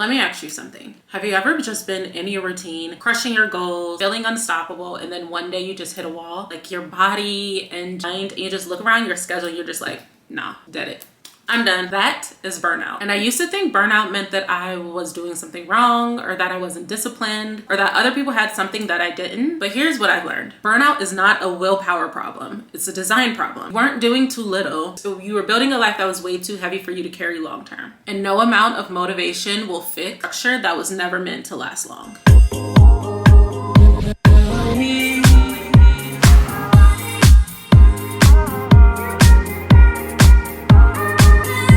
Let me ask you something. Have you ever just been in your routine, crushing your goals, feeling unstoppable, and then one day you just hit a wall? Like your body and mind, and you just look around your schedule, and you're just like, nah, dead it. I'm done. That is burnout. And I used to think burnout meant that I was doing something wrong, or that I wasn't disciplined, or that other people had something that I didn't. But here's what I've learned. Burnout is not a willpower problem. It's a design problem. You weren't doing too little, so you were building a life that was way too heavy for you to carry long term. And no amount of motivation will fix structure that was never meant to last long.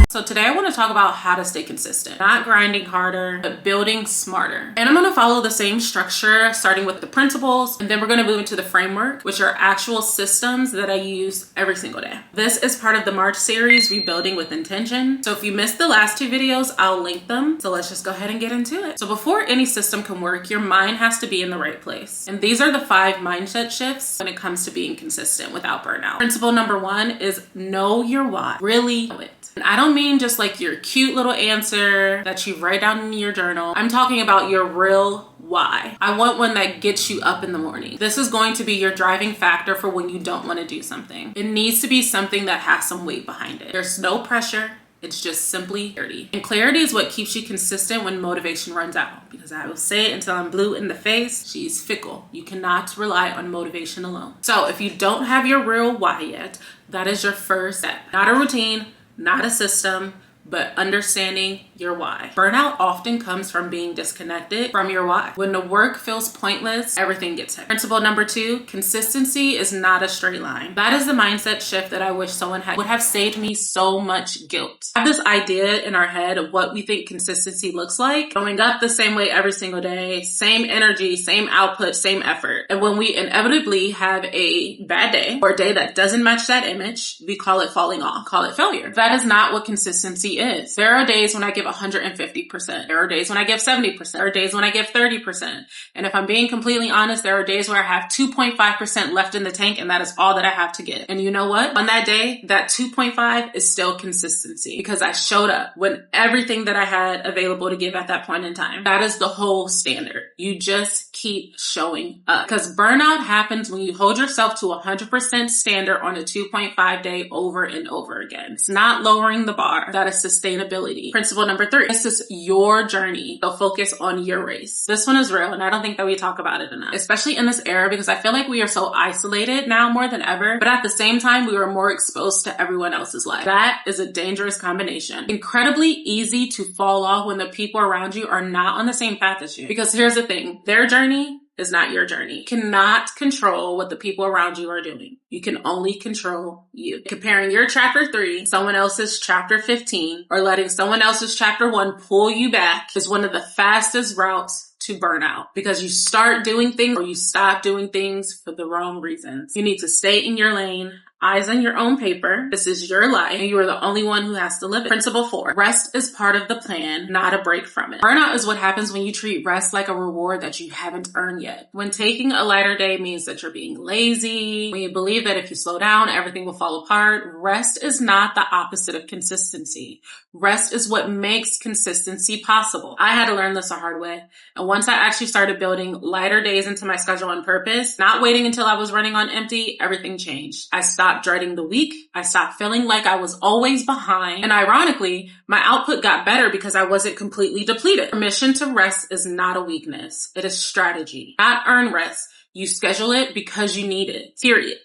So today I want to talk about how to stay consistent, not grinding harder, but building smarter. And I'm going to follow the same structure, starting with the principles, and then we're going to move into the framework, which are actual systems that I use every single day. This is part of the March series, Rebuilding with Intention. So if you missed the last two videos, I'll link them. So let's just go ahead and get into it. So before any system can work, your mind has to be in the right place. And these are the 5 mindset shifts when it comes to being consistent without burnout. Principle number 1 is know your why. Really know it. And I don't mean just like your cute little answer that you write down in your journal. I'm talking about your real why. I want one that gets you up in the morning. This is going to be your driving factor for when you don't want to do something. It needs to be something that has some weight behind it. There's no pressure. It's just simply clarity. And clarity is what keeps you consistent when motivation runs out. Because I will say it until I'm blue in the face, she's fickle. You cannot rely on motivation alone. So if you don't have your real why yet, that is your first step. Not a routine, not a system, but understanding your why. Burnout often comes from being disconnected from your why. When the work feels pointless, everything gets heavy. Principle number 2, consistency is not a straight line. That is the mindset shift that I wish someone would have saved me so much guilt. I have this idea in our head of what we think consistency looks like. Showing up the same way every single day, same energy, same output, same effort. And when we inevitably have a bad day or a day that doesn't match that image, we call it falling off, call it failure. That is not what consistency is. There are days when I give 150%. There are days when I give 70%. There are days when I give 30%. And if I'm being completely honest, there are days where I have 2.5% left in the tank, and that is all that I have to give. And you know what? On that day, that 2.5 is still consistency because I showed up when everything that I had available to give at that point in time. That is the whole standard. You just keep showing up, because burnout happens when you hold yourself to 100% standard on a 2.5 day over and over again. It's not lowering the bar. That is sustainability. Principle number 3, this is your journey. So focus on your race. This one is real, and I don't think that we talk about it enough, especially in this era, because I feel like we are so isolated now more than ever, but at the same time, we are more exposed to everyone else's life. That is a dangerous combination. Incredibly easy to fall off when the people around you are not on the same path as you. Because here's the thing, their journey is not your journey. You cannot control what the people around you are doing. You can only control you. Comparing your chapter 3, someone else's chapter 15, or letting someone else's chapter 1 pull you back is one of the fastest routes to burnout, because you start doing things or you stop doing things for the wrong reasons. You need to stay in your lane, eyes on your own paper. This is your life, and you are the only one who has to live it. Principle 4, rest is part of the plan, not a break from it. Burnout is what happens when you treat rest like a reward that you haven't earned yet. When taking a lighter day means that you're being lazy, when you believe that if you slow down, everything will fall apart. Rest is not the opposite of consistency. Rest is what makes consistency possible. I had to learn this the hard way. And once I actually started building lighter days into my schedule on purpose, not waiting until I was running on empty, everything changed. I stopped dreading the week. I stopped feeling like I was always behind. And ironically, my output got better because I wasn't completely depleted. Permission to rest is not a weakness. It is strategy. Not earn rest. You schedule it because you need it. Period.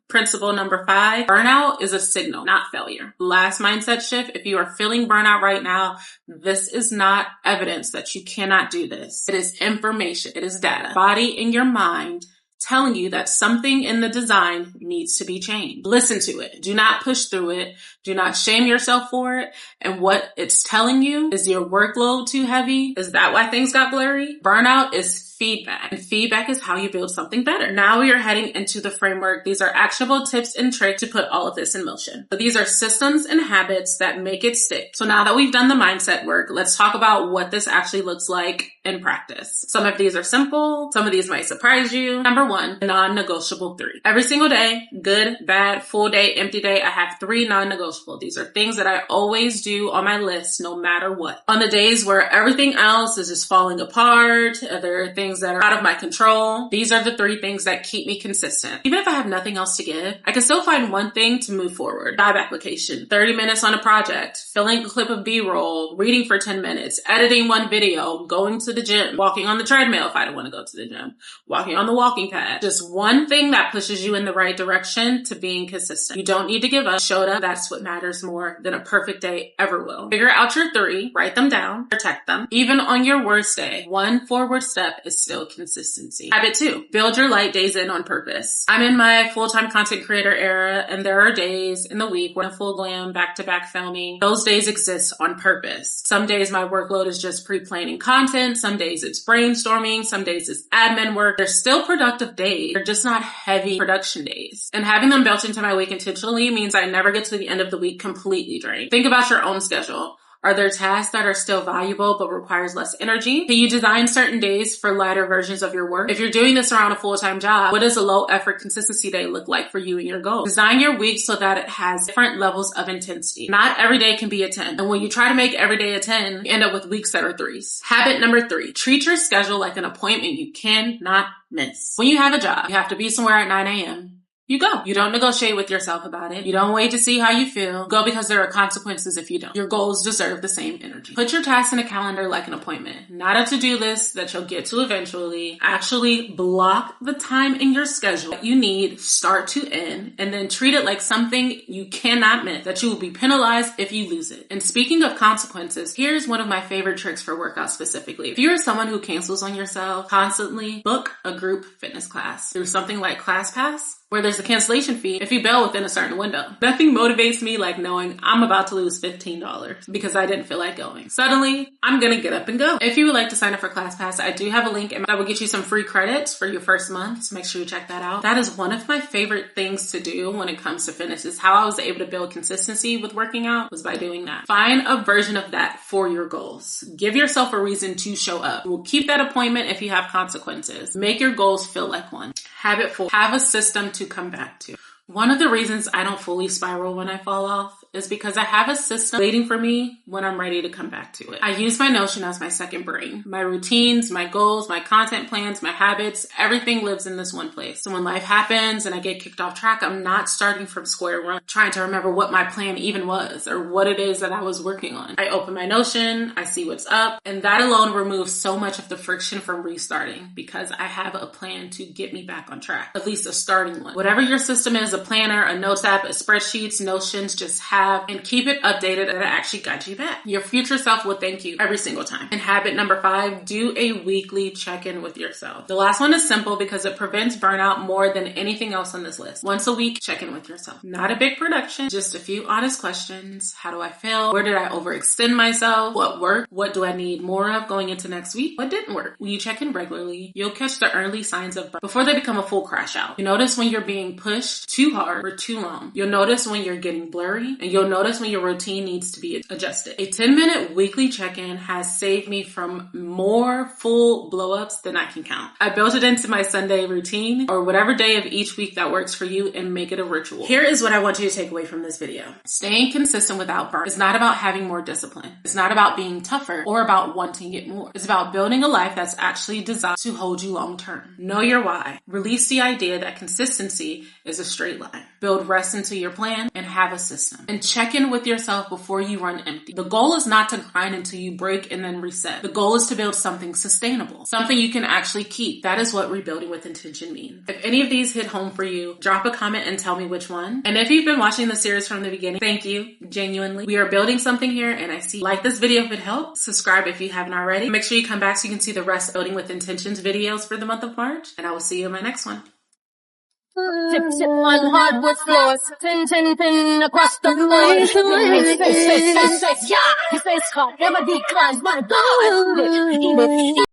Principle number 5, burnout is a signal, not failure. Last mindset shift, if you are feeling burnout right now, this is not evidence that you cannot do this. It is information. It is data. Body and your mind telling you that something in the design needs to be changed. Listen to it. Do not push through it. Do not shame yourself for it. And what it's telling you, is your workload too heavy? Is that why things got blurry? Burnout is feedback. And feedback is how you build something better. Now we are heading into the framework. These are actionable tips and tricks to put all of this in motion. So these are systems and habits that make it stick. So now that we've done the mindset work, let's talk about what this actually looks like in practice. Some of these are simple. Some of these might surprise you. Number one, non-negotiable 3. Every single day, good, bad, full day, empty day, I have 3 non-negotiable. These are things that I always do on my list no matter what. On the days where everything else is just falling apart, there are things that are out of my control, these are the 3 things that keep me consistent. Even if I have nothing else to give, I can still find one thing to move forward. Job application, 30 minutes on a project, filling a clip of B-roll, reading for 10 minutes, editing one video, going to the gym, walking on the treadmill if I don't want to go to the gym, walking on the walking pad. Just one thing that pushes you in the right direction to being consistent. You don't need to give up. Showed up. That's what matters more than a perfect day ever will. Figure out your 3, write them down, protect them. Even on your worst day, one forward step is still consistency. Habit 2, build your light days in on purpose. I'm in my full-time content creator era, and there are days in the week when I'm full glam, back-to-back filming. Those days exist on purpose. Some days my workload is just pre-planning content. Some days it's brainstorming. Some days it's admin work. They're still productive days. They're just not heavy production days. And having them built into my week intentionally means I never get to the end of the week completely drained. Think about your own schedule. Are there tasks that are still valuable but requires less energy? Can you design certain days for lighter versions of your work? If you're doing this around a full-time job, what does a low-effort consistency day look like for you and your goals? Design your week so that it has different levels of intensity. Not every day can be a 10. And when you try to make every day a 10, you end up with weeks that are 3s. Habit number 3, treat your schedule like an appointment you cannot miss. When you have a job, you have to be somewhere at 9 a.m. You go. You don't negotiate with yourself about it. You don't wait to see how you feel. Go because there are consequences if you don't. Your goals deserve the same energy. Put your tasks in a calendar like an appointment, not a to-do list that you'll get to eventually. Actually block the time in your schedule that you need start to end, and then treat it like something you cannot miss, that you will be penalized if you lose it. And speaking of consequences, here's one of my favorite tricks for workouts specifically. If you're someone who cancels on yourself constantly, book a group fitness class through something like ClassPass, where there's a cancellation fee if you bail within a certain window. Nothing motivates me like knowing I'm about to lose $15 because I didn't feel like going. Suddenly, I'm gonna get up and go. If you would like to sign up for ClassPass, I do have a link that will get you some free credits for your first month, so make sure you check that out. That is one of my favorite things to do when it comes to fitness, is how I was able to build consistency with working out was by doing that. Find a version of that for your goals. Give yourself a reason to show up. We'll keep that appointment if you have consequences. Make your goals feel like one. Habit 4, have a system to come back to. One of the reasons I don't fully spiral when I fall off is because I have a system waiting for me when I'm ready to come back to it. I use my Notion as my second brain. My routines, my goals, my content plans, my habits, everything lives in this one place. So when life happens and I get kicked off track, I'm not starting from square one, trying to remember what my plan even was or what it is that I was working on. I open my Notion, I see what's up, and that alone removes so much of the friction from restarting because I have a plan to get me back on track, at least a starting one. Whatever your system is, a planner, a notes app, a spreadsheets, Notions, just have and keep it updated that it actually got you back. Your future self will thank you every single time. And habit number 5, do a weekly check-in with yourself. The last one is simple because it prevents burnout more than anything else on this list. Once a week, check in with yourself. Not a big production, just a few honest questions. How do I feel? Where did I overextend myself? What worked? What do I need more of going into next week? What didn't work? When you check in regularly, you'll catch the early signs of burnout before they become a full crash out. You notice when you're being pushed too hard for too long. You'll notice when you're getting blurry, and you'll notice when your routine needs to be adjusted. A 10-minute weekly check-in has saved me from more full blow-ups than I can count. I built it into my Sunday routine or whatever day of each week that works for you and make it a ritual. Here is what I want you to take away from this video. Staying consistent without burnout is not about having more discipline. It's not about being tougher or about wanting it more. It's about building a life that's actually designed to hold you long-term. Know your why. Release the idea that consistency is a straight line. Build rest into your plan and have a system. And check in with yourself before you run empty. The goal is not to grind until you break and then reset. The goal is to build something sustainable, something you can actually keep. That is what rebuilding with intention means. If any of these hit home for you, drop a comment and tell me which one. And if you've been watching the series from the beginning, thank you, genuinely. We are building something here and I see. Like this video if it helped. Subscribe if you haven't already. Make sure you come back so you can see the rest of Building with Intentions videos for the month of March. And I will see you in my next one. Tip, tip on hardwood floors, tin across the floor. Space, yeah. His face caught, never declines, my God.